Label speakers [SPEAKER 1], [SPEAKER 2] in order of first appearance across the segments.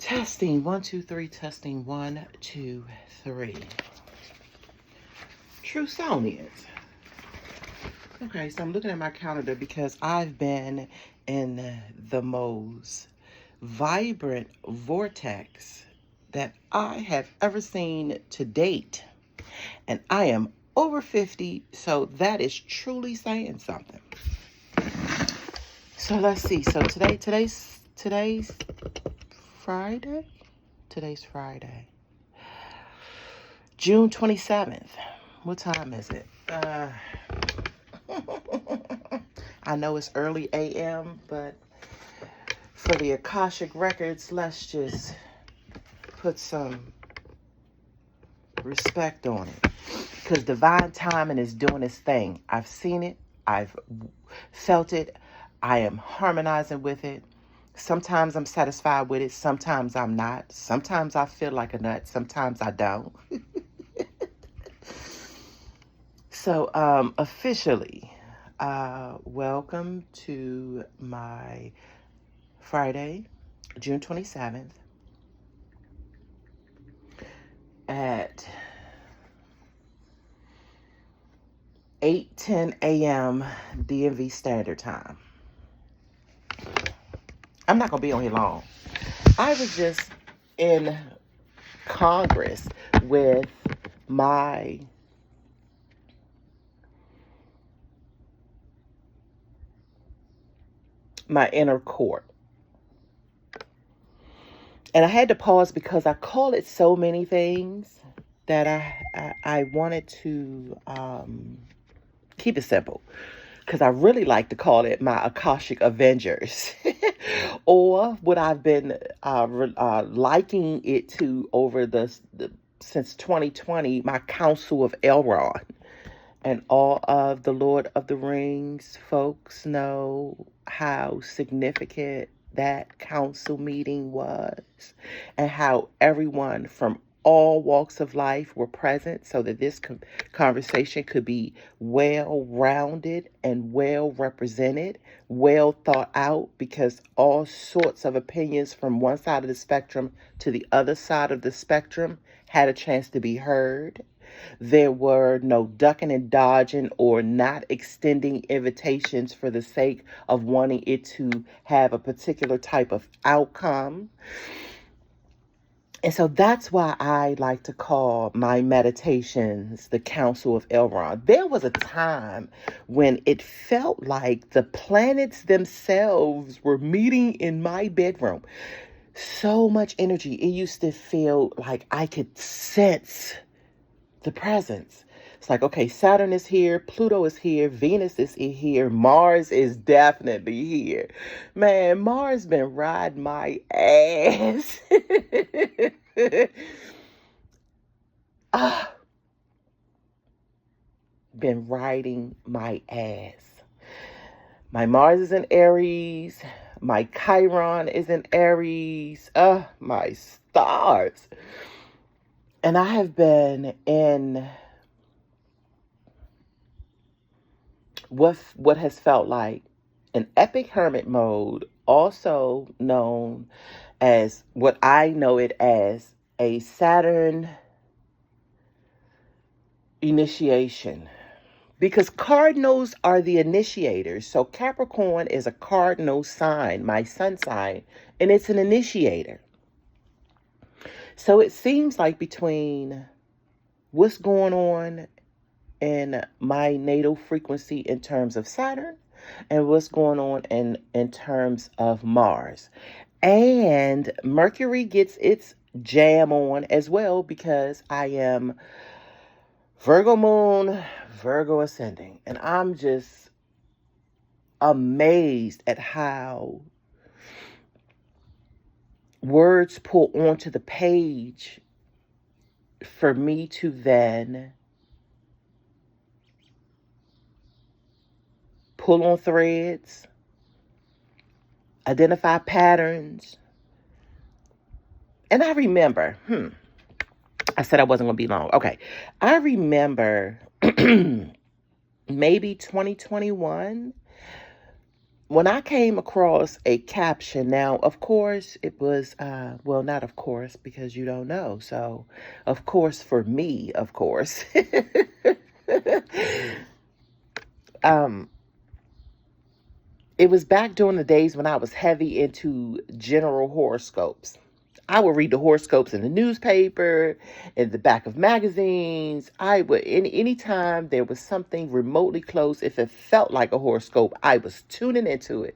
[SPEAKER 1] Testing 1 2 3. Testing 1 2 3. TRUsonians. Okay, so I'm looking at my calendar because I've been in the most vibrant vortex that I have ever seen to date, and I am over 50, so that is truly saying something. So let's see. So today's Friday. Today's Friday, June 27th. What time is it? I know it's early AM, but for the Akashic records, let's just put some respect on it, because divine timing is doing its thing. I've seen it. I've felt it. I am harmonizing with it. Sometimes I'm satisfied with it. Sometimes I'm not. Sometimes I feel like a nut. Sometimes I don't. So, officially, welcome to my Friday, June 27th at 8:10 a.m. DMV Standard Time. I'm not going to be on here long. I was just in Congress with my inner court. And I had to pause because I call it so many things that I wanted to keep it simple. Because I really like to call it my Akashic Avengers. Or what I've been liking it to over since 2020, my Council of Elrond. And all of the Lord of the Rings folks know how significant that council meeting was, and how everyone from all walks of life were present, so that this conversation could be well-rounded and well-represented, well thought out, because all sorts of opinions from one side of the spectrum to the other side of the spectrum had a chance to be heard. There were no ducking and dodging or not extending invitations for the sake of wanting it to have a particular type of outcome. And so that's why I like to call my meditations the Council of Elrond. There was a time when it felt like the planets themselves were meeting in my bedroom. So much energy. It used to feel like I could sense the presence. It's like, okay, Saturn is here, Pluto is here, Venus is here, Mars is definitely here. Man, Mars been riding my ass. Been riding my ass. My Mars is in Aries. My Chiron is in Aries. My stars. And I have been in what has felt like an epic hermit mode, also known as what I know it as a Saturn initiation. Because cardinals are the initiators. So Capricorn is a cardinal sign, my sun sign, and it's an initiator. So it seems like between what's going on in my natal frequency in terms of Saturn and what's going on in terms of Mars. And Mercury gets its jam on as well, because I am Virgo moon, Virgo ascending. And I'm just amazed at how words pull onto the page for me to then pull on threads, identify patterns. And I remember, I said I wasn't going to be long. Okay. I remember maybe 2021 when I came across a caption, now, of course, it was, well, not of course, because you don't know. So, of course, for me, of course, um, it was back during the days when I was heavy into general horoscopes. I would read the horoscopes in the newspaper, in the back of magazines. I would, anytime there was something remotely close, if it felt like a horoscope, I was tuning into it.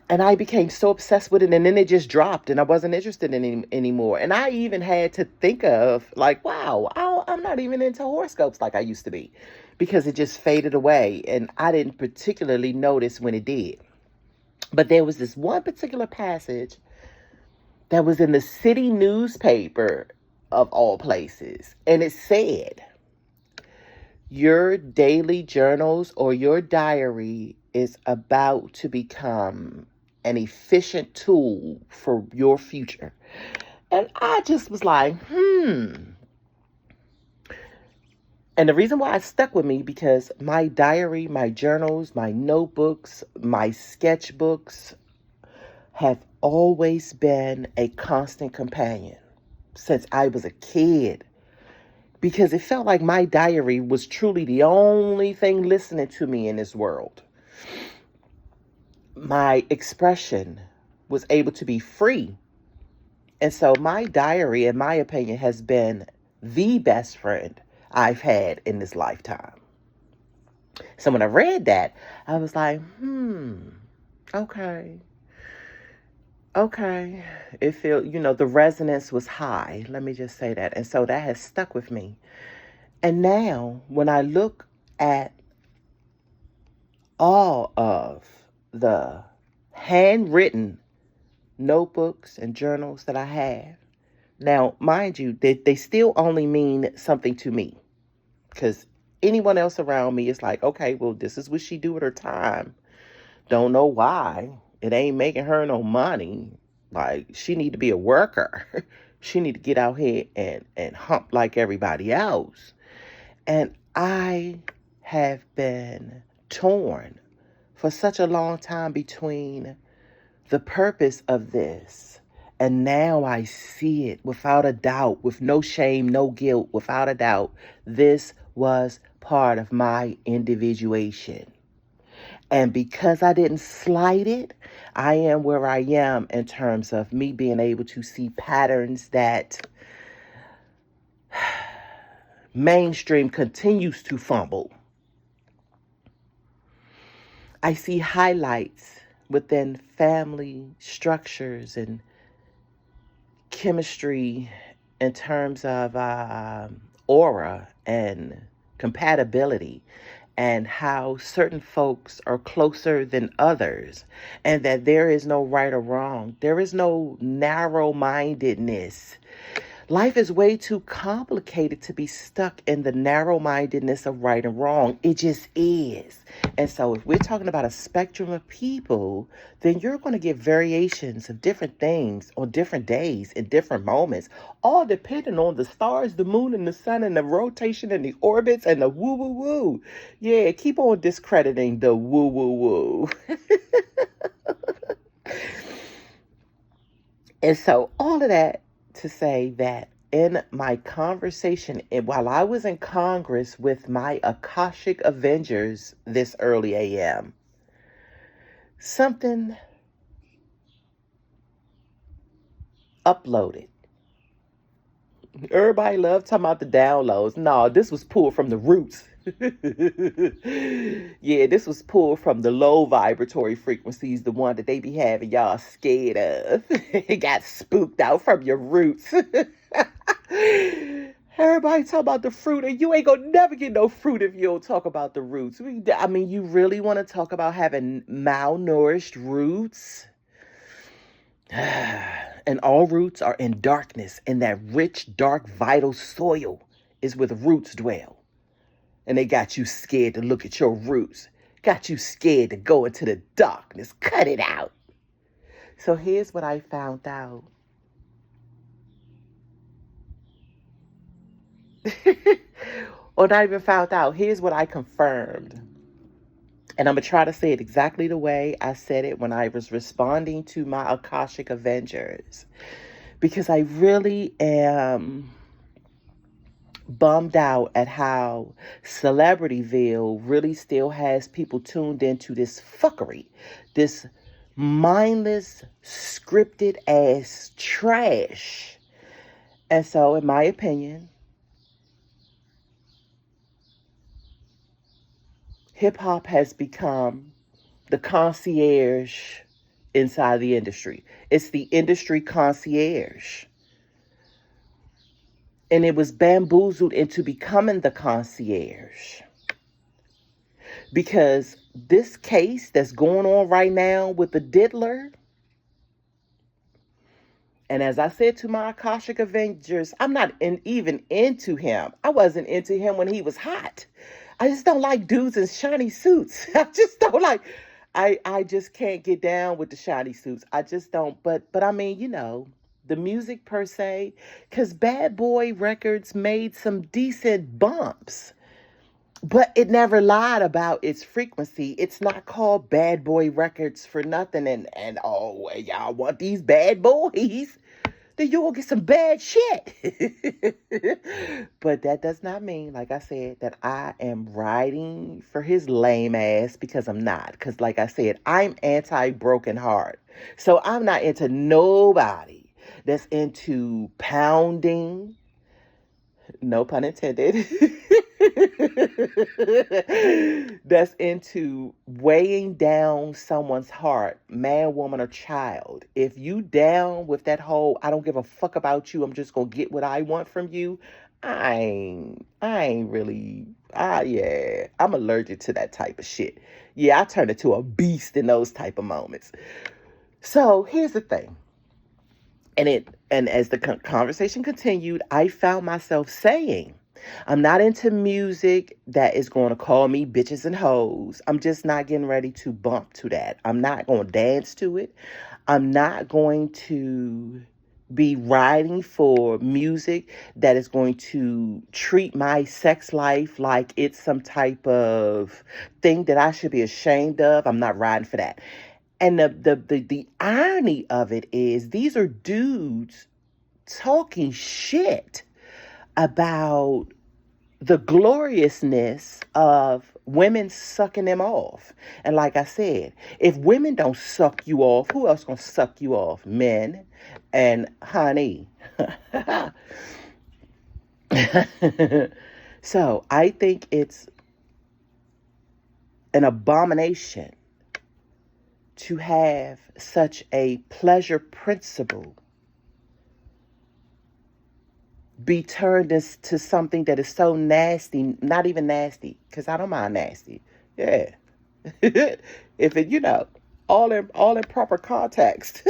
[SPEAKER 1] And I became so obsessed with it, and then it just dropped, and I wasn't interested in it anymore. And I even had to think of, like, wow, I'm not even into horoscopes like I used to be, because it just faded away, and I didn't particularly notice when it did. But there was this one particular passage that was in the city newspaper, of all places, and it said, your daily journals or your diary is about to become an efficient tool for your future. And I just was like, And the reason why it stuck with me, because my diary, my journals, my notebooks, my sketchbooks have always been a constant companion since I was a kid. Because it felt like my diary was truly the only thing listening to me in this world. My expression was able to be free. And so my diary, in my opinion, has been the best friend I've had in this lifetime. So when I read that, I was like, okay. Okay. It felt, the resonance was high. Let me just say that. And so that has stuck with me. And now when I look at all of the handwritten notebooks and journals that I have. Now, mind you, they still only mean something to me, because anyone else around me is like, okay, well, this is what she do with her time. Don't know why. It ain't making her no money. Like, she need to be a worker. She need to get out here and hump like everybody else. And I have been torn for such a long time between the purpose of this. And now I see it without a doubt, with no shame, no guilt, without a doubt. This was part of my individuation. And because I didn't slight it, I am where I am in terms of me being able to see patterns that mainstream continues to fumble. I see highlights within family structures and chemistry in terms of aura and compatibility, and how certain folks are closer than others, and that there is no right or wrong. There is no narrow-mindedness. Life is way too complicated to be stuck in the narrow-mindedness of right and wrong. It just is. And so if we're talking about a spectrum of people, then you're going to get variations of different things on different days in different moments, all depending on the stars, the moon, and the sun, and the rotation and the orbits and the woo-woo-woo. Yeah, keep on discrediting the woo-woo-woo. And so all of that to say that in my conversation, and while I was in Congress with my Akashic Avengers this early AM, something uploaded. Everybody loved talking about the downloads. No, this was pulled from the roots. Yeah, this was pulled from the low vibratory frequencies, the one that they be having y'all scared of. It got spooked out from your roots. Everybody talk about the fruit, and you ain't gonna never get no fruit if you don't talk about the roots. I mean, you really want to talk about having malnourished roots? And all roots are in darkness, and that rich, dark, vital soil is where the roots dwell. And they got you scared to look at your roots. Got you scared to go into the darkness. Cut it out. So here's what I found out. Or not even found out. Here's what I confirmed. And I'm going to try to say it exactly the way I said it when I was responding to my Akashic Avengers. Because I really am bummed out at how Celebrityville really still has people tuned into this fuckery, this mindless, scripted ass trash. And so, in my opinion, hip hop has become the concierge inside the industry. It's the industry concierge. And it was bamboozled into becoming the concierge. Because this case that's going on right now with the diddler, and as I said to my Akashic Avengers, I'm not even into him. I wasn't into him when he was hot. I just don't like dudes in shiny suits. I just don't like. I just can't get down with the shiny suits. I just don't. But I mean, the music per se, because Bad Boy Records made some decent bumps. But it never lied about its frequency. It's not called Bad Boy Records for nothing. And oh, y'all want these bad boys, then you'll get some bad shit. But that does not mean, like I said, that I am riding for his lame ass, because I'm not. Because like I said, I'm anti-broken heart. So I'm not into nobody that's into pounding, no pun intended, that's into weighing down someone's heart, man, woman, or child. If you down with that whole, I don't give a fuck about you, I'm just gonna get what I want from you, I ain't really, yeah, I'm allergic to that type of shit. Yeah, I turn into a beast in those type of moments. So here's the thing. And as the conversation continued, I found myself saying, I'm not into music that is going to call me bitches and hoes. I'm just not getting ready to bump to that. I'm not going to dance to it. I'm not going to be riding for music that is going to treat my sex life like it's some type of thing that I should be ashamed of. I'm not riding for that. And the irony of it is, these are dudes talking shit about the gloriousness of women sucking them off. And like I said, if women don't suck you off, who else gonna suck you off? Men. And honey. So I think it's an abomination to have such a pleasure principle be turned into something that is so nasty, not even nasty, because I don't mind nasty. Yeah. If it, all in proper context,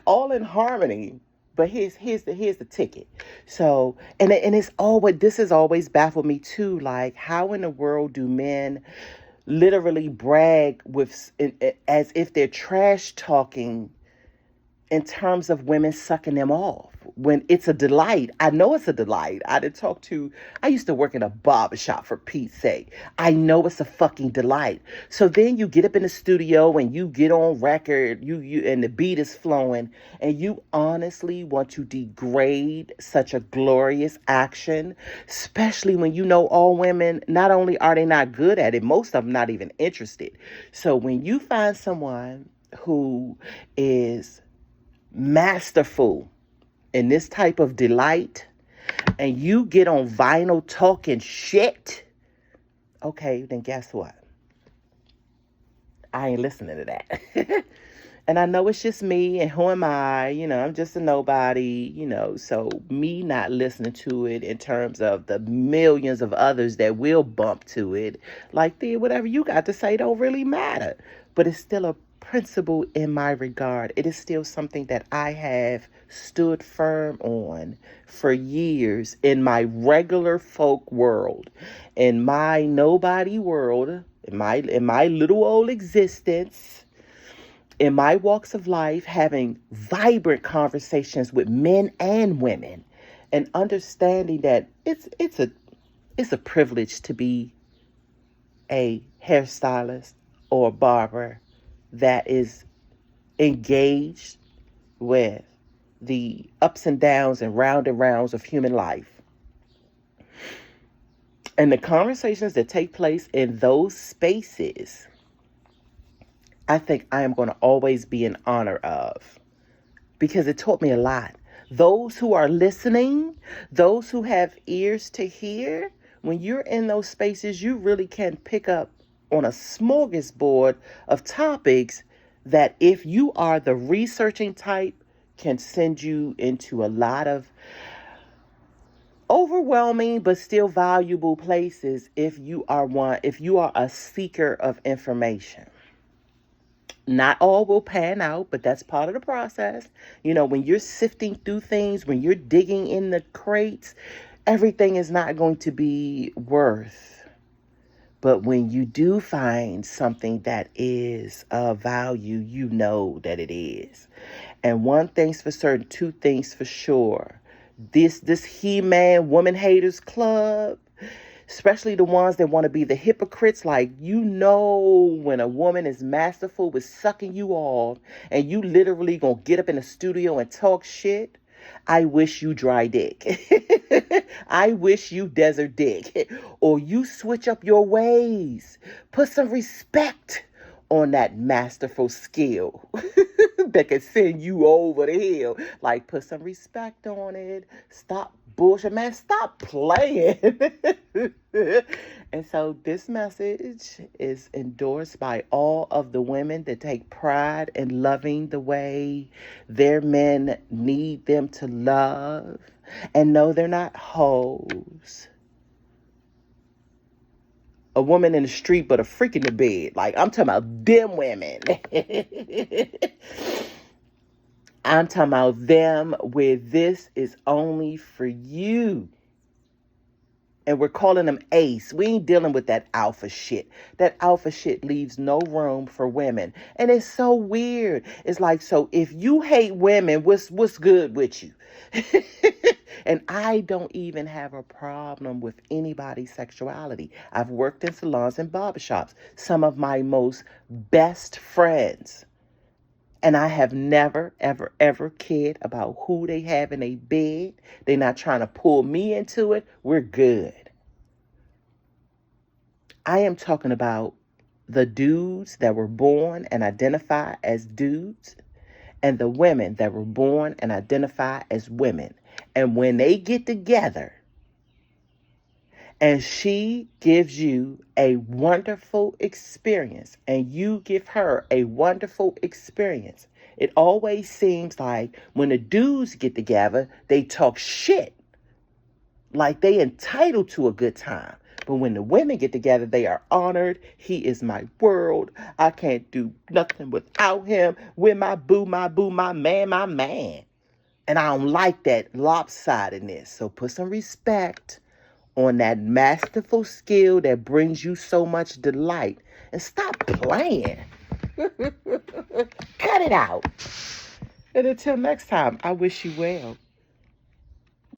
[SPEAKER 1] all in harmony. But here's the ticket. So, and it's always, this has always baffled me too. Like, how in the world do men literally brag as if they're trash talking in terms of women sucking them off, when it's a delight? I know it's a delight. I used to work in a barbershop, for Pete's sake. I know it's a fucking delight. So then you get up in the studio and you get on record, you and the beat is flowing, and you honestly want to degrade such a glorious action, especially when you know all women, not only are they not good at it, most of them not even interested. So when you find someone who is masterful in this type of delight, and you get on vinyl talking shit, okay, then guess what? I ain't listening to that. And I know it's just me, and who am I? I'm just a nobody, so me not listening to it in terms of the millions of others that will bump to it, like, Thea, whatever you got to say don't really matter. But it's still a principle in my regard. It is still something that I have stood firm on for years in my regular folk world, in my nobody world, in my little old existence, in my walks of life, having vibrant conversations with men and women, and understanding that it's a privilege to be a hairstylist, or a barber that is engaged with the ups and downs and rounds of human life. And the conversations that take place in those spaces, I think I am going to always be in honor of, because it taught me a lot. Those who are listening, those who have ears to hear, when you're in those spaces, you really can pick up on a smorgasbord of topics that, if you are the researching type, can send you into a lot of overwhelming but still valuable places if you are a seeker of information. Not all will pan out, but that's part of the process. When you're sifting through things, when you're digging in the crates, everything is not going to be worth. But when you do find something that is of value, you know that it is. And one thing's for certain, two things for sure. This He-Man Woman Haters Club, especially the ones that want to be the hypocrites, like, when a woman is masterful with sucking you off and you literally gonna get up in the studio and talk shit. I wish you dry dick. I wish you desert dick. Or you switch up your ways. Put some respect on that masterful skill that can send you over the hill. Like, put some respect on it. Stop bullshit, man. Stop playing. And so this message is endorsed by all of the women that take pride in loving the way their men need them to love, and know they're not hoes. A woman in the street but a freak in the bed. Like, I'm talking about them women. I'm talking about them where this is only for you. And we're calling them ace. We ain't dealing with that alpha shit. That alpha shit leaves no room for women. And it's so weird. It's like, so if you hate women, what's good with you? And I don't even have a problem with anybody's sexuality. I've worked in salons and barbershops. Some of my most best friends. And I have never, ever, ever cared about who they have in a bed. They're not trying to pull me into it. We're good. I am talking about the dudes that were born and identify as dudes, and the women that were born and identify as women. And when they get together and she gives you a wonderful experience and you give her a wonderful experience, it always seems like when the dudes get together, they talk shit like they entitled to a good time. But when the women get together, they are honored. He is my world. I can't do nothing without him. With my boo, my man, my man. And I don't like that lopsidedness. So put some respect on that masterful skill that brings you so much delight. And stop playing. Cut it out. And until next time, I wish you well.